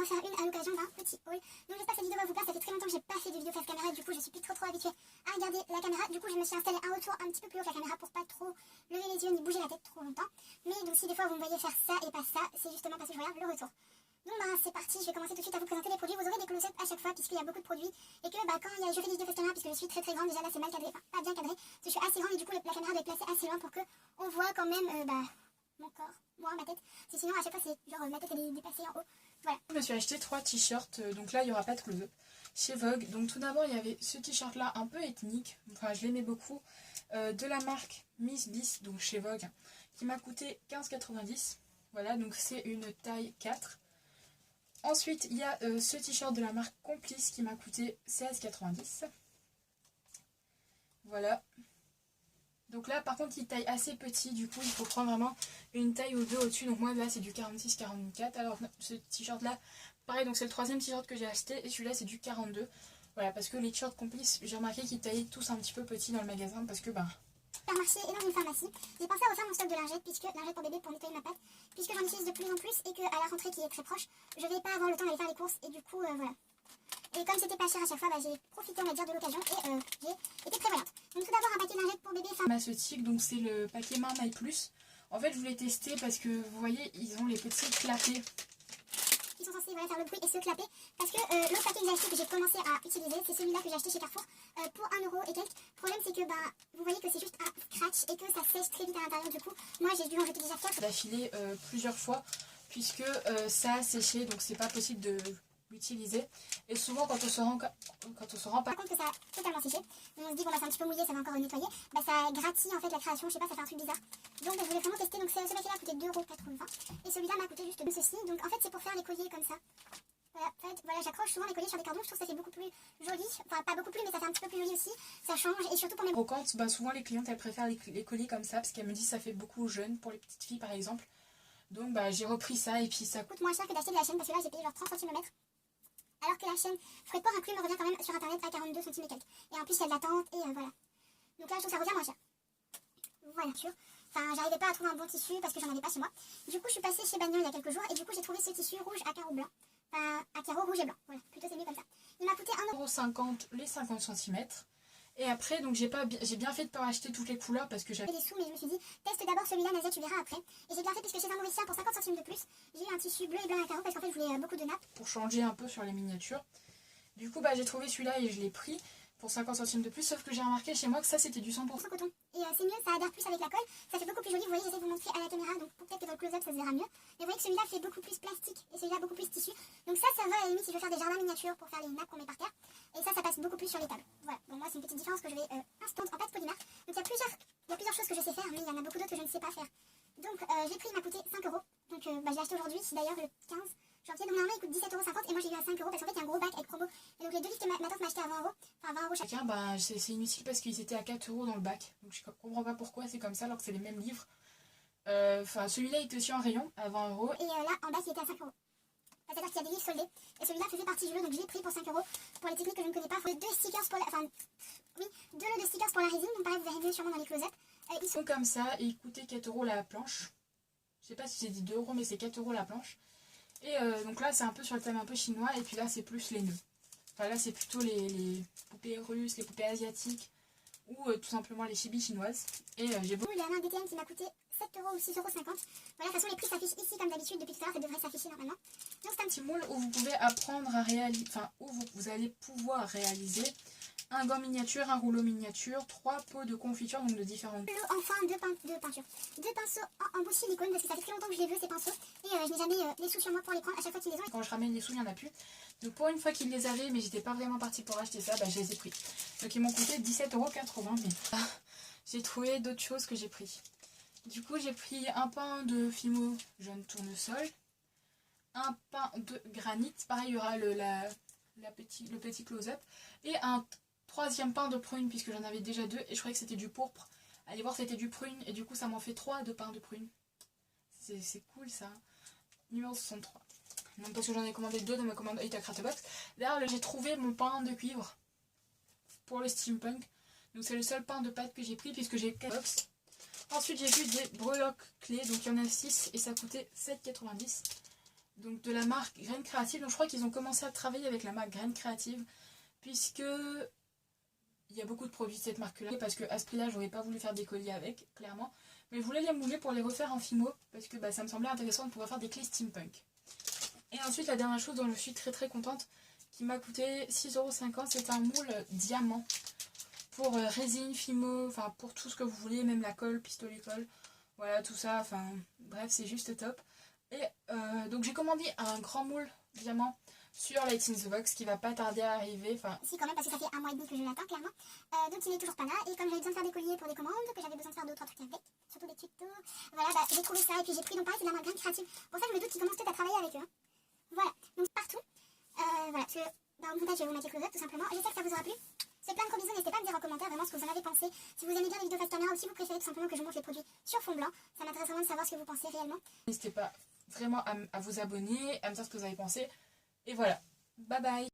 en faire une à l'occasion d'un petit haul. Donc j'espère que cette vidéo va vous plaire, ça fait très longtemps que j'ai pas fait de vidéo face caméra, du coup je suis plus trop habituée à regarder la caméra. Du coup je me suis installée un retour un petit peu plus haut que la caméra pour pas trop lever les yeux ni bouger la tête trop longtemps. Mais donc si des fois vous me voyez faire ça et pas ça, c'est justement parce que je regarde le retour. Donc c'est parti, je vais commencer tout de suite à vous présenter les produits. Vous aurez des close-up à chaque fois puisqu'il y a beaucoup de produits et que quand je fais des vidéos face caméra, puisque je suis très grande, déjà là c'est mal cadré, enfin pas bien cadré, parce que je suis assez grande et du coup la caméra doit être placée assez loin pour que on voit quand même mon corps, moi, ma tête. Sinon à chaque fois c'est genre ma tête elle est dépassée en haut. Voilà. Je me suis acheté 3 t-shirts, donc là il n'y aura pas de close-up chez Vogue. Donc tout d'abord il y avait ce t-shirt là un peu ethnique, enfin je l'aimais beaucoup, de la marque Miss Bliss, donc chez Vogue, qui m'a coûté 15,90 €. Voilà, donc c'est une taille 4. Ensuite, il y a ce t-shirt de la marque Complice qui m'a coûté 16,90 €. Voilà. Donc là, par contre, il taille assez petit. Du coup, il faut prendre vraiment une taille ou deux au-dessus. Donc moi, là, c'est du 46-44. Alors, ce t-shirt-là, pareil, donc c'est le troisième t-shirt que j'ai acheté. Et celui-là, c'est du 42. Voilà, parce que les t-shirts Complice, j'ai remarqué qu'ils taillaient tous un petit peu petits dans le magasin. Parce que, supermarché et dans une pharmacie. J'ai pensé à refaire mon stock de lingettes, lingettes pour bébé pour nettoyer ma patte, puisque j'en utilise de plus en plus et qu'à la rentrée qui est très proche, je vais pas avoir le temps d'aller faire les courses et du coup voilà. Et comme c'était pas cher à chaque fois, j'ai profité on va dire de l'occasion et j'ai été prévoyante. Donc tout d'abord un paquet de lingettes pour bébé pharmaceutique, donc c'est le paquet Main My Plus. En fait je voulais tester parce que vous voyez ils ont les petits clapets qui sont censés faire le bruit et se clapper, parce que l'autre paquet que j'ai acheté, que j'ai commencé à utiliser, c'est celui-là que j'ai acheté chez Carrefour pour 1 € et quelques. Le problème c'est que vous voyez que c'est juste un scratch et que ça sèche très vite à l'intérieur. Du coup moi j'ai dû en jeter déjà 4 d'affilée plusieurs fois, puisque ça a séché, donc c'est pas possible de l'utiliser. Et souvent quand on se rend pas compte que ça a totalement séché, on se dit bon c'est un petit peu mouillé, ça va encore nettoyer, ça gratille en fait la création, je sais pas, ça fait un truc bizarre. Donc je voulais vraiment tester. Donc ce paquet là a coûté 2,80 € et celui-là m'a coûté juste ceci. Donc en fait c'est pour faire les colliers comme ça. Voilà, en fait, voilà, j'accroche souvent les colliers sur des cordons, je trouve que ça fait beaucoup plus joli, enfin pas beaucoup plus mais ça fait un petit peu plus joli aussi, ça change. Et surtout pour mes brocantes, souvent les clientes elles préfèrent les colliers comme ça parce qu'elles me disent ça fait beaucoup jeune pour les petites filles par exemple. Donc j'ai repris ça et puis ça coûte moins cher que d'acheter de la chaîne, parce que là j'ai payé genre 30 cm. Alors que la chaîne frais de port inclus me revient quand même sur internet à 42 cm quelques. Et en plus il y a de l'attente et voilà. Donc là je trouve que ça revient moins cher. Voilà, sûr. Enfin j'arrivais pas à trouver un bon tissu parce que j'en avais pas chez moi. Du coup je suis passée chez Bagnon il y a quelques jours et du coup j'ai trouvé ce tissu rouge à carreaux blancs. Enfin à carreaux rouge et blanc. Voilà, plutôt c'est mieux comme ça. Il m'a coûté 1,50 € les 50 cm. Et après, donc j'ai bien fait de pas acheter toutes les couleurs parce que j'avais des sous, mais je me suis dit, teste d'abord celui-là, Nadia, tu verras après. Et j'ai bien fait puisque chez un Mauricien, pour 50 centimes de plus, j'ai eu un tissu bleu et blanc à carreaux parce qu'en fait je voulais beaucoup de nappes. Pour changer un peu sur les miniatures. Du coup, j'ai trouvé celui-là et je l'ai pris pour 50 centimes de plus. Sauf que j'ai remarqué chez moi que ça c'était du 100% coton. Et c'est mieux, ça adhère plus avec la colle, ça fait beaucoup plus joli. Vous voyez, j'essaie de vous montrer à la caméra, donc peut-être que dans le close-up ça se verra mieux. Mais vous voyez que celui-là fait beaucoup plus plastique et celui-là beaucoup plus tissu. Donc ça va à la limite si je veux faire des jardins miniatures pour faire les nappes qu'on met par terre. Et ça passe beaucoup plus sur les tables. Voilà, bon moi c'est une petite différence que je vais instantée en pâte polymère. Donc il y a plusieurs choses que je sais faire, mais il y en a beaucoup d'autres que je ne sais pas faire. Donc j'ai pris, il m'a coûté 5 €. Donc je l'ai acheté aujourd'hui, d'ailleurs le 15 janvier. Donc normalement il coûte 17,50 € et moi j'ai eu à 5 € parce qu'en fait il y a un gros bac avec promo. Et donc les deux livres que ma tante m'a acheté à 20 €, enfin 20 € chacun. C'est inutile parce qu'ils étaient à 4 € dans le bac. Donc je comprends pas pourquoi c'est comme ça alors que c'est les mêmes livres. Enfin celui-là il était aussi en rayon à 20 €. Et là en bas il était à 5 €. C'est-à-dire qu'il y a des livres soldés. Et celui-là faisait partie du lot, donc je l'ai pris pour 5 € pour les techniques que je ne connais pas. Il faut 2 stickers pour la... Enfin, oui, 2 lots de stickers pour la résine. Donc pareil, vous verrez mieux sûrement dans les close-up. Ils sont comme ça et ils coûtaient 4 € la planche. Je sais pas si j'ai dit 2 €, mais c'est 4 € la planche. Et donc là c'est un peu sur le thème un peu chinois. Et puis là c'est plus les nœuds. Enfin là c'est plutôt les poupées russes, les poupées asiatiques. Ou tout simplement les chibis chinoises. Et j'ai beaucoup... Il y en a un DTM qui m'a coûté 7 € ou 6,50 €. Voilà, de toute façon les prix s'affichent ici comme d'habitude. Depuis tout à l'heure ça devrait s'afficher normalement. Donc c'est un petit moule où vous pouvez apprendre à réaliser, enfin où vous allez pouvoir réaliser un gant miniature, un rouleau miniature, 3 pots de confiture, donc de différentes... Enfin, deux peintures. 2 pinceaux en bout de silicone, parce que ça fait très longtemps que je les veux ces pinceaux. Et je n'ai jamais les sous sur moi pour les prendre à chaque fois qu'ils les ont. Quand je ramène les sous, il n'y en a plus. Donc pour une fois qu'ils les avaient, mais j'étais pas vraiment partie pour acheter ça, je les ai pris. Donc ils m'ont coûté 17,80 €, mais j'ai trouvé d'autres choses que j'ai pris. Du coup j'ai pris un pain de Fimo jaune tournesol, un pain de granit, pareil il y aura le petit close-up, et un troisième pain de prune puisque j'en avais déjà 2 et je croyais que c'était du pourpre. Allez voir, c'était du prune et du coup ça m'en fait 3 de pain de prune. C'est cool ça. Numéro 63. Non, parce que j'en ai commandé 2 dans ma commande Eat à Craftbox. D'ailleurs j'ai trouvé mon pain de cuivre pour le steampunk. Donc c'est le seul pain de pâte que j'ai pris puisque j'ai 4 box. Ensuite j'ai vu des breloques clés, donc il y en a 6 et ça coûtait 7,90 €. donc de la marque Graines Créatives. Donc je crois qu'ils ont commencé à travailler avec la marque Graines Créatives, puisque il y a beaucoup de produits de cette marque-là, parce que à ce prix-là, j'aurais pas voulu faire des colliers avec, clairement. Mais je voulais les mouler pour les refaire en fimo, parce que ça me semblait intéressant de pouvoir faire des clés steampunk. Et ensuite, la dernière chose dont je suis très contente, qui m'a coûté 6,50 €, c'est un moule diamant pour résine, fimo, enfin pour tout ce que vous voulez, même la colle, pistolet colle, voilà tout ça, enfin bref, c'est juste top. Et donc j'ai commandé un grand moule diamant sur Lights in the Box qui va pas tarder à arriver. Si, quand même, parce que ça fait 1 mois et demi que je l'attends, clairement. Donc il est toujours pas là. Et comme j'avais besoin de faire des colliers pour des commandes, que j'avais besoin de faire 2-3 trucs avec, surtout des tutos, voilà, j'ai trouvé ça. Et puis j'ai pris, donc pareil, c'est de la marque Graines Créatives. Pour ça, je me doute qu'ils commencent peut-être à travailler avec eux. Hein. Voilà, donc partout. Voilà, parce que dans le montage, je vais vous mettre les close-up tout simplement. J'espère que ça vous aura plu. C'est plein de gros bisous, n'hésitez pas à me dire en commentaire vraiment ce que vous en avez pensé. Si vous aimez bien les vidéos face caméra ou si vous préférez tout simplement que je montre les produits sur fond blanc, ça m'intéresse vraiment de savoir ce que vous pensez réellement. N'hésitez pas vraiment à vous abonner, à me dire ce que vous avez pensé. Et voilà, bye bye.